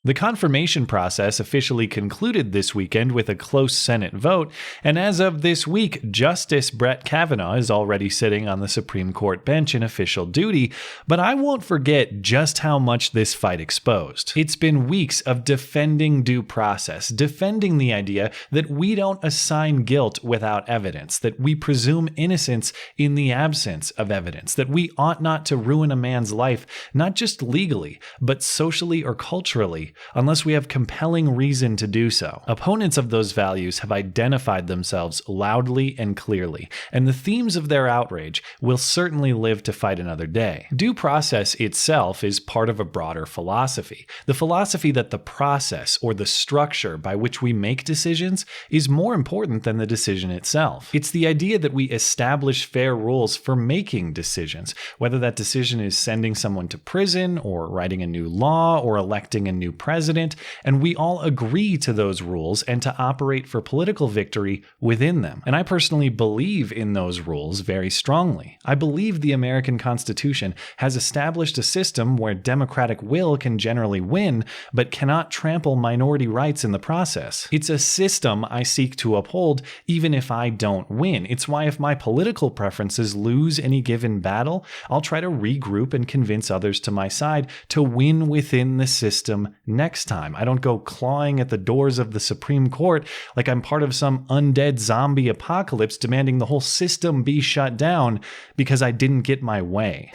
The confirmation process officially concluded this weekend with a close Senate vote, and as of this week, Justice Brett Kavanaugh is already sitting on the Supreme Court bench in official duty, but I won't forget just how much this fight exposed. It's been weeks of defending due process, defending the idea that we don't assign guilt without evidence, that we presume innocence in the absence of evidence, that we ought not to ruin a man's life, not just legally, but socially or culturally, unless we have compelling reason to do so. Opponents of those values have identified themselves loudly and clearly, and the themes of their outrage will certainly live to fight another day. Due process itself is part of a broader philosophy, the philosophy that the process or the structure by which we make decisions is more important than the decision itself. It's the idea that we establish fair rules for making decisions, whether that decision is sending someone to prison or writing a new law or electing a new president, and we all agree to those rules and to operate for political victory within them. And I personally believe in those rules very strongly. I believe the American Constitution has established a system where democratic will can generally win, but cannot trample minority rights in the process. It's a system I seek to uphold even if I don't win. It's why if my political preferences lose any given battle, I'll try to regroup and convince others to my side to win within the system next time. I don't go clawing at the doors of the Supreme Court like I'm part of some undead zombie apocalypse demanding the whole system be shut down because I didn't get my way.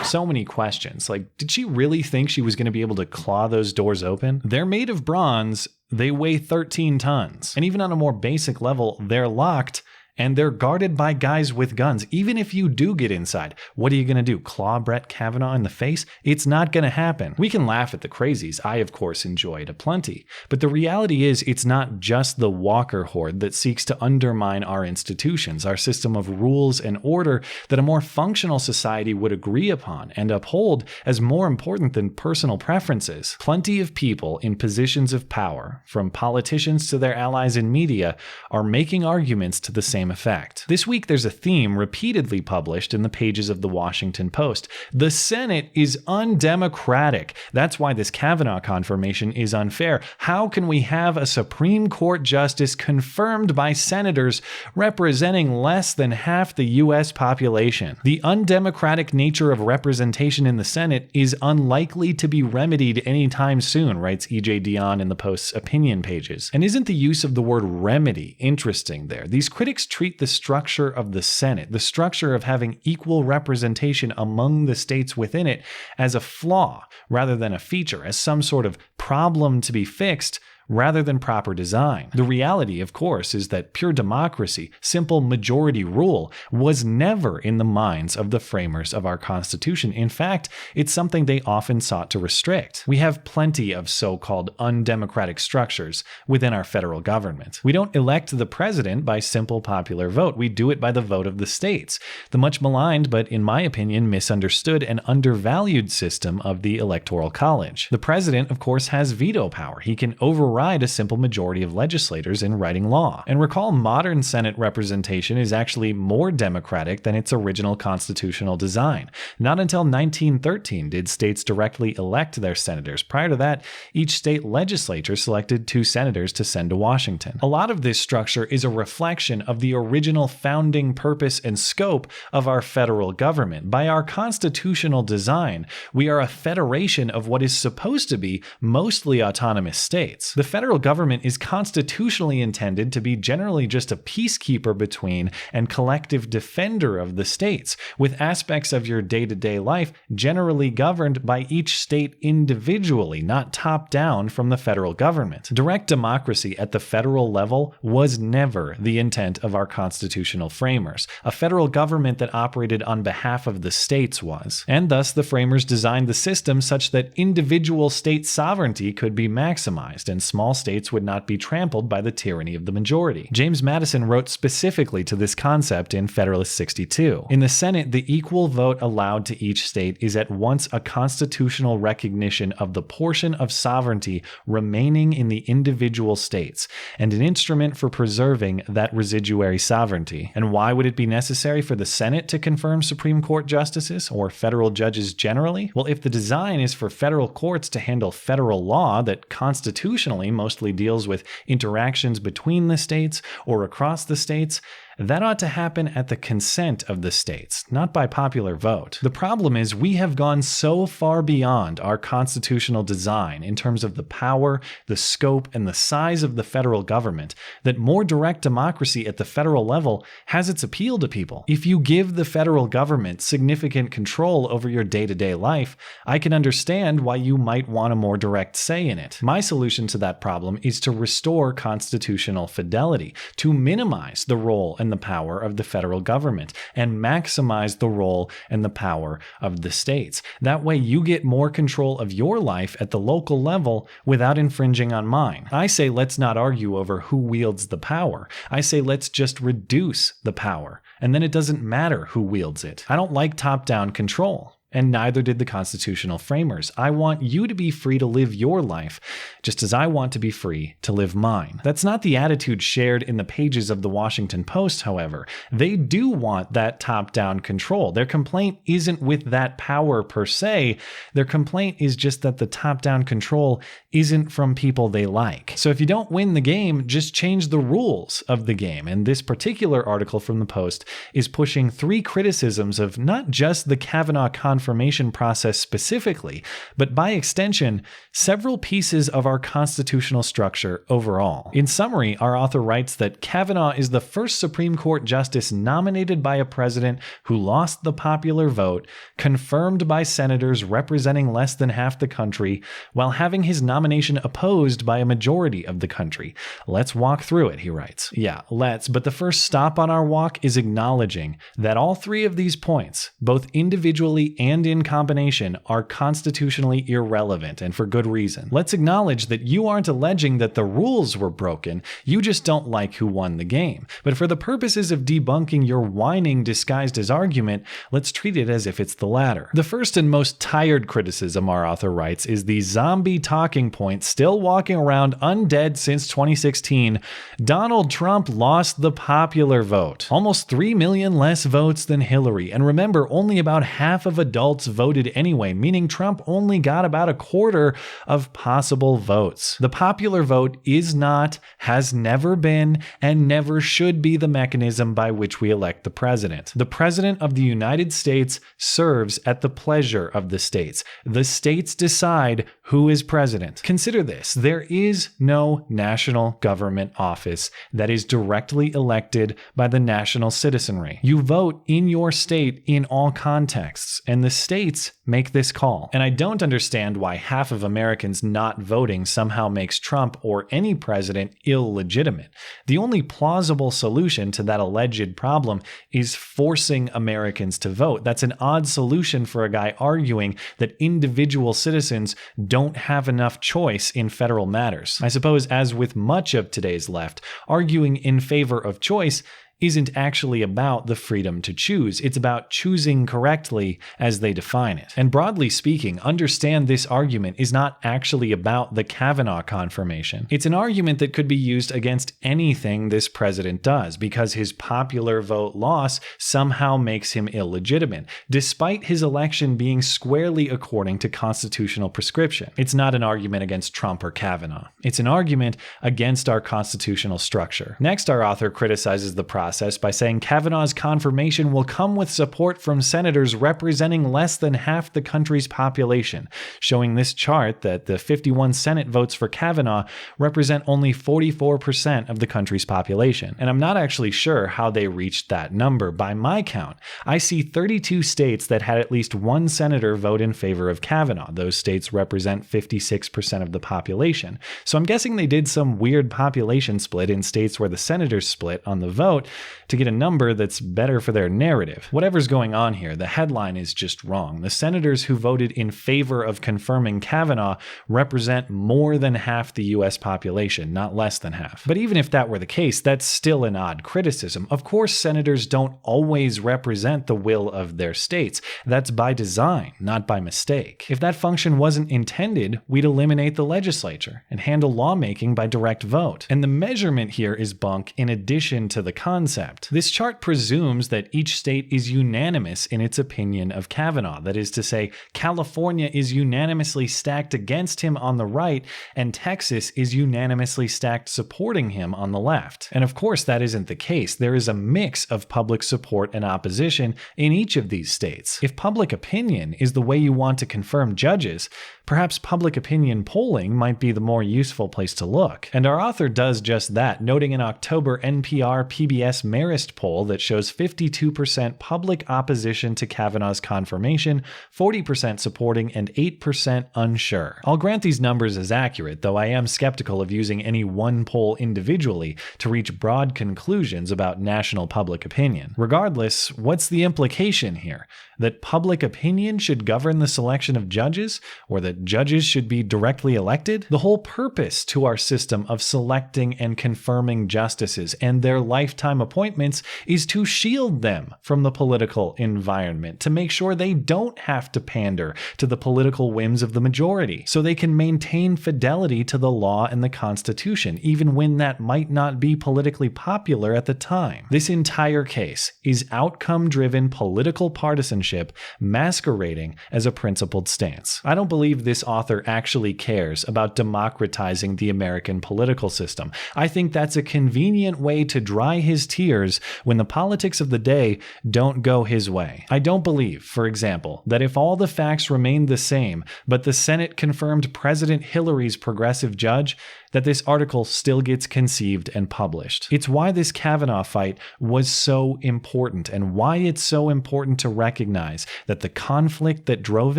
So many questions. Like, did she really think she was going to be able to claw those doors open? They're made of bronze, they weigh 13 tons. And even on a more basic level, they're locked and they're guarded by guys with guns. Even if you do get inside, what are you going to do? Claw Brett Kavanaugh in the face? It's not going to happen. We can laugh at the crazies. I, of course, enjoy it aplenty. But the reality is, it's not just the Walker horde that seeks to undermine our institutions, our system of rules and order that a more functional society would agree upon and uphold as more important than personal preferences. Plenty of people in positions of power, from politicians to their allies in media, are making arguments to the same effect. This week, there's a theme repeatedly published in the pages of the Washington Post. The Senate is undemocratic. That's why this Kavanaugh confirmation is unfair. How can we have a Supreme Court justice confirmed by senators representing less than half the U.S. population? The undemocratic nature of representation in the Senate is unlikely to be remedied anytime soon, writes E.J. Dionne in the Post's opinion pages. And isn't the use of the word remedy interesting there? These critics treat the structure of the Senate, the structure of having equal representation among the states within it, as a flaw rather than a feature, as some sort of problem to be fixed rather than proper design. The reality, of course, is that pure democracy, simple majority rule, was never in the minds of the framers of our Constitution. In fact, it's something they often sought to restrict. We have plenty of so-called undemocratic structures within our federal government. We don't elect the president by simple popular vote. We do it by the vote of the states. The much maligned, but in my opinion, misunderstood and undervalued system of the Electoral College. The president, of course, has veto power. He can override a simple majority of legislators in writing law. And recall, modern Senate representation is actually more democratic than its original constitutional design. Not until 1913 did states directly elect their senators. Prior to that, each state legislature selected 2 senators to send to Washington. A lot of this structure is a reflection of the original founding purpose and scope of our federal government. By our constitutional design, we are a federation of what is supposed to be mostly autonomous states. The federal government is constitutionally intended to be generally just a peacekeeper between and collective defender of the states, with aspects of your day-to-day life generally governed by each state individually, not top-down from the federal government. Direct democracy at the federal level was never the intent of our constitutional framers. A federal government that operated on behalf of the states was. And thus, the framers designed the system such that individual state sovereignty could be maximized and small states would not be trampled by the tyranny of the majority. James Madison wrote specifically to this concept in Federalist 62. In the Senate, the equal vote allowed to each state is at once a constitutional recognition of the portion of sovereignty remaining in the individual states, and an instrument for preserving that residuary sovereignty. And why would it be necessary for the Senate to confirm Supreme Court justices, or federal judges generally? Well, if the design is for federal courts to handle federal law that constitutionally mostly deals with interactions between the states or across the states, that ought to happen at the consent of the states, not by popular vote. The problem is we have gone so far beyond our constitutional design in terms of the power, the scope, and the size of the federal government that more direct democracy at the federal level has its appeal to people. If you give the federal government significant control over your day-to-day life, I can understand why you might want a more direct say in it. My solution to that problem is to restore constitutional fidelity, to minimize the role and the power of the federal government, and maximize the role and the power of the states. That way you get more control of your life at the local level without infringing on mine. I say let's not argue over who wields the power. I say let's just reduce the power, and then it doesn't matter who wields it. I don't like top-down control. And neither did the constitutional framers. I want you to be free to live your life, just as I want to be free to live mine. That's not the attitude shared in the pages of the Washington Post, however. They do want that top-down control. Their complaint isn't with that power per se. Their complaint is just that the top-down control isn't from people they like. So if you don't win the game, just change the rules of the game. And this particular article from the Post is pushing 3 criticisms of not just the Kavanaugh confirmation process specifically, but by extension, several pieces of our constitutional structure overall. In summary, our author writes that Kavanaugh is the first Supreme Court justice nominated by a president who lost the popular vote, confirmed by senators representing less than half the country, while having his nomination opposed by a majority of the country. Let's walk through it, he writes. Yeah, let's, but the first stop on our walk is acknowledging that all 3 of these points, both individually and in combination, are constitutionally irrelevant, and for good reason. Let's acknowledge that you aren't alleging that the rules were broken, you just don't like who won the game. But for the purposes of debunking your whining disguised as argument, let's treat it as if it's the latter. The first and most tired criticism, our author writes, is the zombie talking point still walking around undead since 2016. Donald Trump lost the popular vote. Almost 3 million less votes than Hillary, and remember, only about half of adults voted anyway, meaning Trump only got about a quarter of possible votes. The popular vote is not, has never been, and never should be the mechanism by which we elect the president. The president of the United States serves at the pleasure of the states. The states decide who is president. Consider this: there is no national government office that is directly elected by the national citizenry. You vote in your state in all contexts, and the states make this call. And I don't understand why half of Americans not voting somehow makes Trump or any president illegitimate. The only plausible solution to that alleged problem is forcing Americans to vote. That's an odd solution for a guy arguing that individual citizens don't have enough choice in federal matters. I suppose, as with much of today's left, arguing in favor of choice isn't actually about the freedom to choose. It's about choosing correctly as they define it. And broadly speaking, understand this argument is not actually about the Kavanaugh confirmation. It's an argument that could be used against anything this president does, because his popular vote loss somehow makes him illegitimate, despite his election being squarely according to constitutional prescription. It's not an argument against Trump or Kavanaugh. It's an argument against our constitutional structure. Next, our author criticizes the process by saying Kavanaugh's confirmation will come with support from senators representing less than half the country's population, showing this chart that the 51 Senate votes for Kavanaugh represent only 44% of the country's population. And I'm not actually sure how they reached that number. By my count, I see 32 states that had at least one senator vote in favor of Kavanaugh. Those states represent 56% of the population. So I'm guessing they did some weird population split in states where the senators split on the vote, to get a number that's better for their narrative. Whatever's going on here, the headline is just wrong. The senators who voted in favor of confirming Kavanaugh represent more than half the US population, not less than half. But even if that were the case, that's still an odd criticism. Of course, senators don't always represent the will of their states. That's by design, not by mistake. If that function wasn't intended, we'd eliminate the legislature and handle lawmaking by direct vote. And the measurement here is bunk in addition to the concept. This chart presumes that each state is unanimous in its opinion of Kavanaugh. That is to say, California is unanimously stacked against him on the right, and Texas is unanimously stacked supporting him on the left. And of course, that isn't the case. There is a mix of public support and opposition in each of these states. If public opinion is the way you want to confirm judges, perhaps public opinion polling might be the more useful place to look. And our author does just that, noting an October NPR PBS Marist poll that shows 52% public opposition to Kavanaugh's confirmation, 40% supporting, and 8% unsure. I'll grant these numbers as accurate, though I am skeptical of using any one poll individually to reach broad conclusions about national public opinion. Regardless, what's the implication here? That public opinion should govern the selection of judges, or that judges should be directly elected? The whole purpose to our system of selecting and confirming justices and their lifetime appointments is to shield them from the political environment, to make sure they don't have to pander to the political whims of the majority, so they can maintain fidelity to the law and the Constitution, even when that might not be politically popular at the time. This entire case is outcome-driven political partisanship masquerading as a principled stance. I don't believe this author actually cares about democratizing the American political system. I think that's a convenient way to dry his tears when the politics of the day don't go his way. I don't believe, for example, that if all the facts remained the same, but the Senate confirmed President Hillary's progressive judge, that this article still gets conceived and published. It's why this Kavanaugh fight was so important, and why it's so important to recognize that the conflict that drove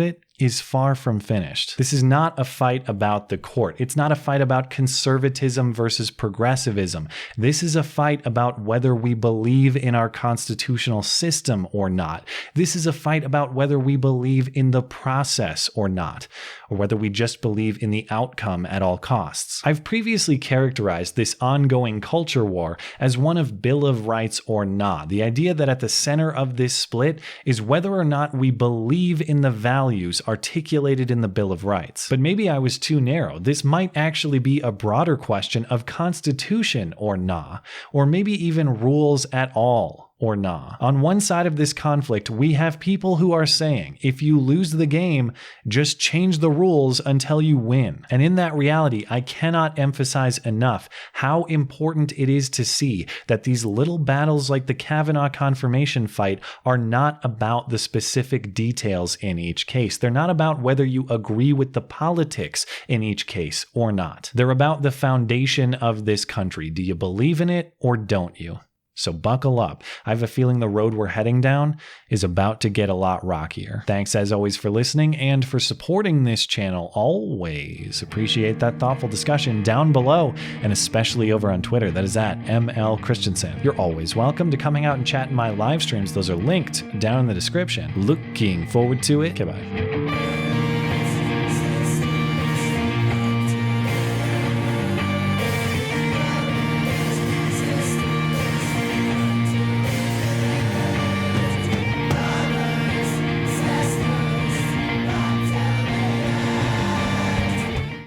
it is far from finished. This is not a fight about the court. It's not a fight about conservatism versus progressivism. This is a fight about whether we believe in our constitutional system or not. This is a fight about whether we believe in the process or not, or whether we just believe in the outcome at all costs. I've previously characterized this ongoing culture war as one of Bill of Rights or not. The idea that at the center of this split is whether or not we believe in the values articulated in the Bill of Rights. But maybe I was too narrow. This might actually be a broader question of constitution or nah, or maybe even rules at all or nah. On one side of this conflict, we have people who are saying, if you lose the game, just change the rules until you win. And in that reality, I cannot emphasize enough how important it is to see that these little battles like the Kavanaugh confirmation fight are not about the specific details in each case. They're not about whether you agree with the politics in each case or not. They're about the foundation of this country. Do you believe in it or don't you? So buckle up. I have a feeling the road we're heading down is about to get a lot rockier. Thanks as always for listening and for supporting this channel. Always appreciate that thoughtful discussion down below, and especially over on Twitter. That is at ML Christiansen. You're always welcome to coming out and chat in my live streams. Those are linked down in the description. Looking forward to it. Goodbye.